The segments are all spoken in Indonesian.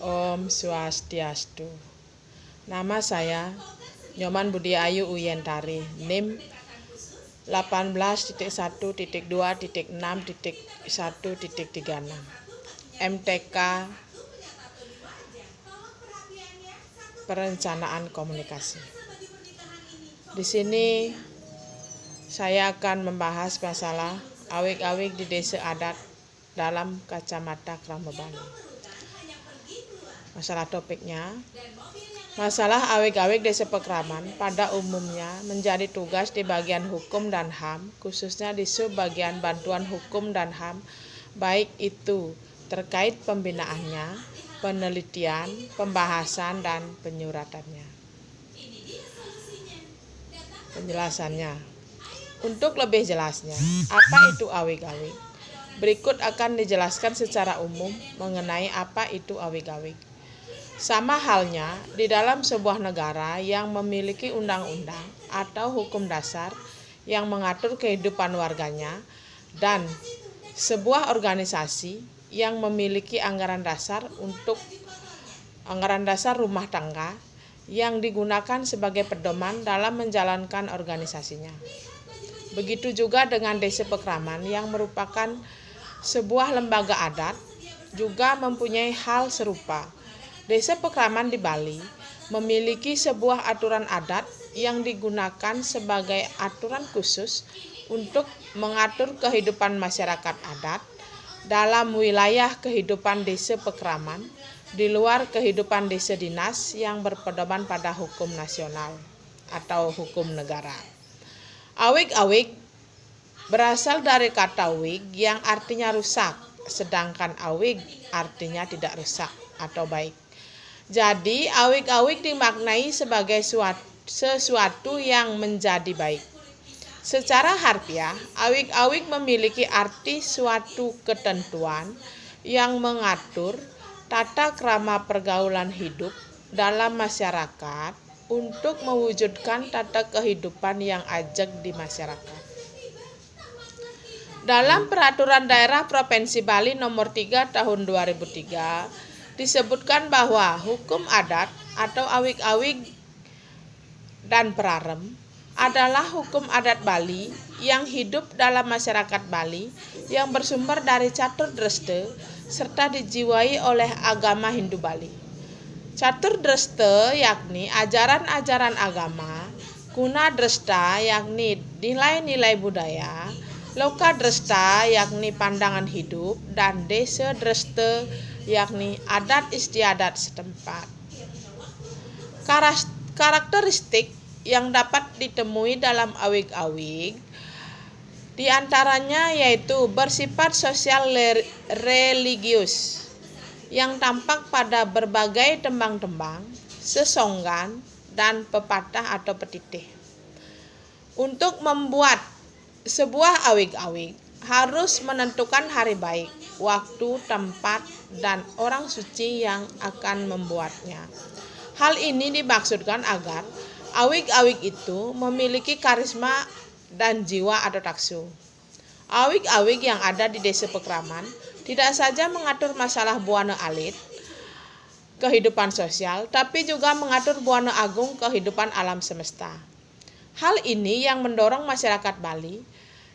Om Swastiastu. Nama saya Nyoman Budi Ayu Uyentari, NIM 18.1.2.6.1.36, MTK Perencanaan Komunikasi. Di sini saya akan membahas masalah awik-awik di desa adat dalam kacamata Krama Bali. Masalah topiknya, masalah awik-awik desa Pekraman pada umumnya menjadi tugas di bagian hukum dan HAM, khususnya di subbagian bantuan hukum dan HAM, baik itu terkait pembinaannya, penelitian, pembahasan, dan penyuratannya. Penjelasannya, untuk lebih jelasnya, apa itu awik-awik? Berikut akan dijelaskan secara umum mengenai apa itu awik-awik. Sama halnya di dalam sebuah negara yang memiliki undang-undang atau hukum dasar yang mengatur kehidupan warganya dan sebuah organisasi yang memiliki anggaran dasar rumah tangga yang digunakan sebagai pedoman dalam menjalankan organisasinya. Begitu juga dengan desa Pekraman yang merupakan sebuah lembaga adat juga mempunyai hal serupa. Desa Pekraman di Bali memiliki sebuah aturan adat yang digunakan sebagai aturan khusus untuk mengatur kehidupan masyarakat adat dalam wilayah kehidupan desa Pekraman di luar kehidupan desa dinas yang berpedoman pada hukum nasional atau hukum negara. Awik-awik berasal dari kata wig yang artinya rusak, sedangkan awig artinya tidak rusak atau baik. Jadi, awik-awik dimaknai sebagai sesuatu yang menjadi baik. Secara harfiah, awik-awik memiliki arti suatu ketentuan yang mengatur tata krama pergaulan hidup dalam masyarakat untuk mewujudkan tata kehidupan yang ajeg di masyarakat. Dalam Peraturan Daerah Provinsi Bali Nomor 3 Tahun 2003, disebutkan bahwa hukum adat atau awik-awik dan perarem adalah hukum adat Bali yang hidup dalam masyarakat Bali yang bersumber dari catur dreste serta dijiwai oleh agama Hindu Bali. Catur dreste yakni ajaran-ajaran agama, guna dresta yakni nilai-nilai budaya, loka dresta yakni pandangan hidup, dan desa dreste yakni adat istiadat setempat. Karakteristik yang dapat ditemui dalam awik-awik diantaranya yaitu bersifat sosial religius yang tampak pada berbagai tembang-tembang, sesonggan, dan pepatah atau petitih. Untuk membuat sebuah awik-awik harus menentukan hari baik, waktu, tempat, dan orang suci yang akan membuatnya. Hal ini dimaksudkan agar awik-awik itu memiliki karisma dan jiwa atau taksu. Awik-awik yang ada di desa Pekraman tidak saja mengatur masalah buana alit, kehidupan sosial, tapi juga mengatur buana agung kehidupan alam semesta. Hal ini yang mendorong masyarakat Bali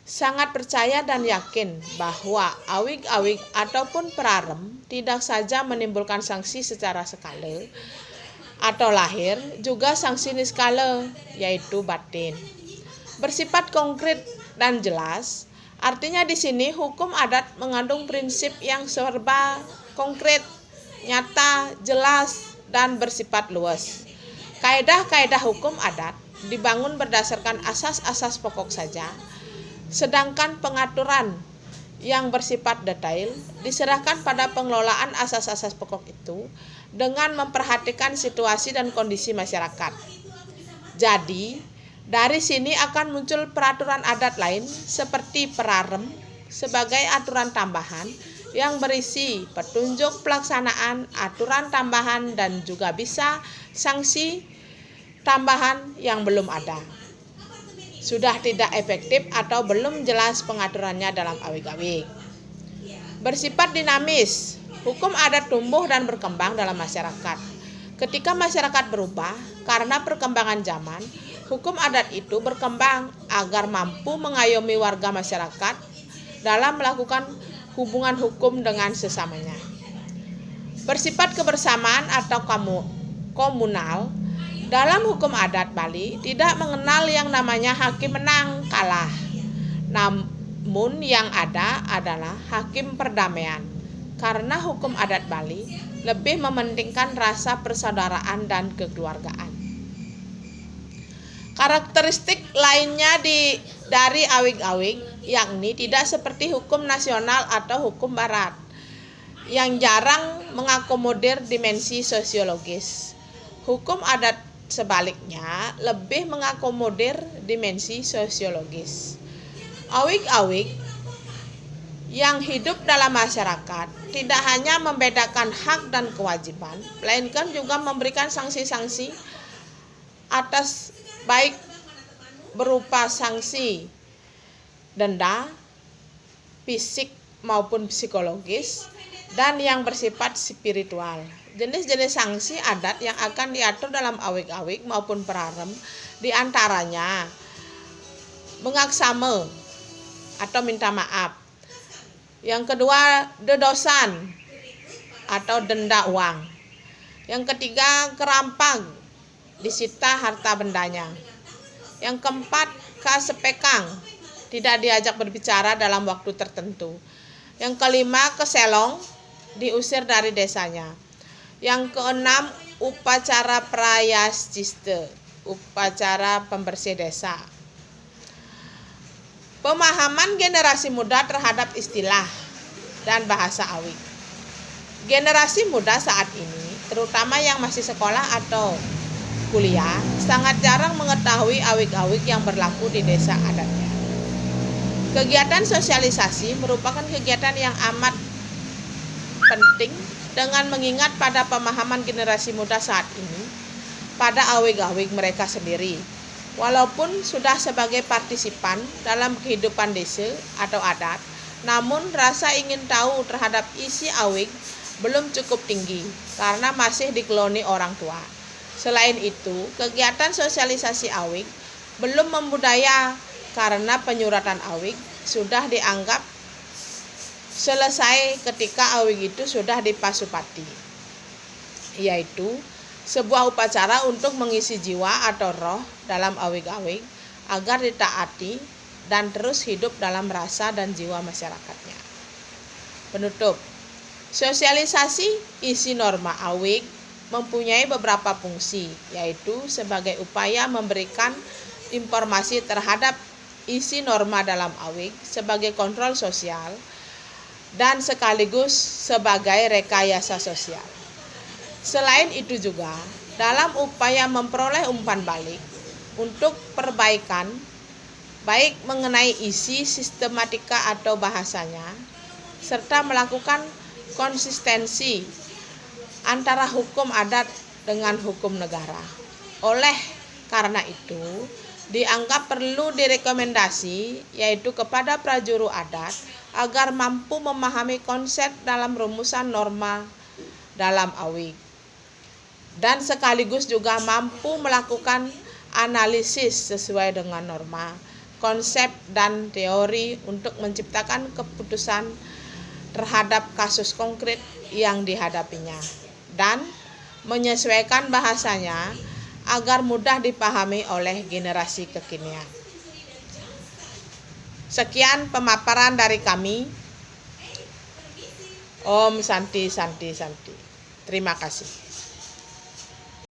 sangat percaya dan yakin bahwa awik-awik ataupun perarem tidak saja menimbulkan sanksi secara skala atau lahir, juga sanksi niskala yaitu batin. Bersifat konkret dan jelas, artinya di sini hukum adat mengandung prinsip yang serba konkret, nyata, jelas, dan bersifat luas. Kaedah-kaedah hukum adat dibangun berdasarkan asas-asas pokok saja, sedangkan pengaturan yang bersifat detail diserahkan pada pengelolaan asas-asas pokok itu dengan memperhatikan situasi dan kondisi masyarakat. Jadi, dari sini akan muncul peraturan adat lain seperti perarem sebagai aturan tambahan yang berisi petunjuk pelaksanaan aturan tambahan dan juga bisa sanksi tambahan yang belum ada, sudah tidak efektif atau belum jelas pengaturannya dalam awik-awik. Bersifat dinamis, Hukum adat tumbuh dan berkembang dalam masyarakat. Ketika masyarakat berubah karena perkembangan zaman, hukum adat itu berkembang agar mampu mengayomi warga masyarakat dalam melakukan hubungan hukum dengan sesamanya. Bersifat kebersamaan atau komunal, dalam hukum adat Bali tidak mengenal yang namanya hakim menang kalah. Namun yang ada adalah hakim perdamaian. Karena hukum adat Bali lebih mementingkan rasa persaudaraan dan kekeluargaan. Karakteristik lainnya dari awig-awig yakni tidak seperti hukum nasional atau hukum barat yang jarang mengakomodir dimensi sosiologis. Hukum adat sebaliknya lebih mengakomodir dimensi sosiologis. Awig-awig yang hidup dalam masyarakat tidak hanya membedakan hak dan kewajiban, melainkan juga memberikan sanksi-sanksi atas baik berupa sanksi denda, fisik maupun psikologis, dan yang bersifat spiritual. Jenis-jenis sanksi adat yang akan diatur dalam awig-awig maupun perarem diantaranya mengaksame atau minta maaf. Yang kedua, dedosan atau denda uang. Yang ketiga, kerampang, disita harta bendanya. Yang keempat, kasepekang, tidak diajak berbicara dalam waktu tertentu. Yang kelima, keselong, diusir dari desanya. Yang keenam, upacara prayaschista, upacara pembersih desa. Pemahaman generasi muda terhadap istilah dan bahasa awig. Generasi muda saat ini, terutama yang masih sekolah atau kuliah, sangat jarang mengetahui awig-awig yang berlaku di desa adatnya. Kegiatan sosialisasi merupakan kegiatan yang amat penting dengan mengingat pada pemahaman generasi muda saat ini pada awig-awig mereka sendiri. Walaupun sudah sebagai partisipan dalam kehidupan desa atau adat, namun rasa ingin tahu terhadap isi awig belum cukup tinggi karena masih dikeloni orang tua. Selain itu, kegiatan sosialisasi awig belum membudaya karena penyuratan awig sudah dianggap selesai ketika awig itu sudah dipasupati, yaitu sebuah upacara untuk mengisi jiwa atau roh dalam awig-awig agar ditaati dan terus hidup dalam rasa dan jiwa masyarakatnya. Penutup, sosialisasi isi norma awig mempunyai beberapa fungsi, yaitu sebagai upaya memberikan informasi terhadap isi norma dalam awig sebagai kontrol sosial dan sekaligus sebagai rekayasa sosial. Selain itu juga, dalam upaya memperoleh umpan balik untuk perbaikan, baik mengenai isi, sistematika atau bahasanya, serta melakukan konsistensi antara hukum adat dengan hukum negara. Oleh karena itu, dianggap perlu direkomendasi, yaitu kepada prajuru adat, agar mampu memahami konsep dalam rumusan norma dalam awig, dan sekaligus juga mampu melakukan analisis sesuai dengan norma, konsep, dan teori untuk menciptakan keputusan terhadap kasus konkret yang dihadapinya dan menyesuaikan bahasanya agar mudah dipahami oleh generasi kekinian. Sekian pemaparan dari kami. Om Santi Santi Santi. Terima kasih.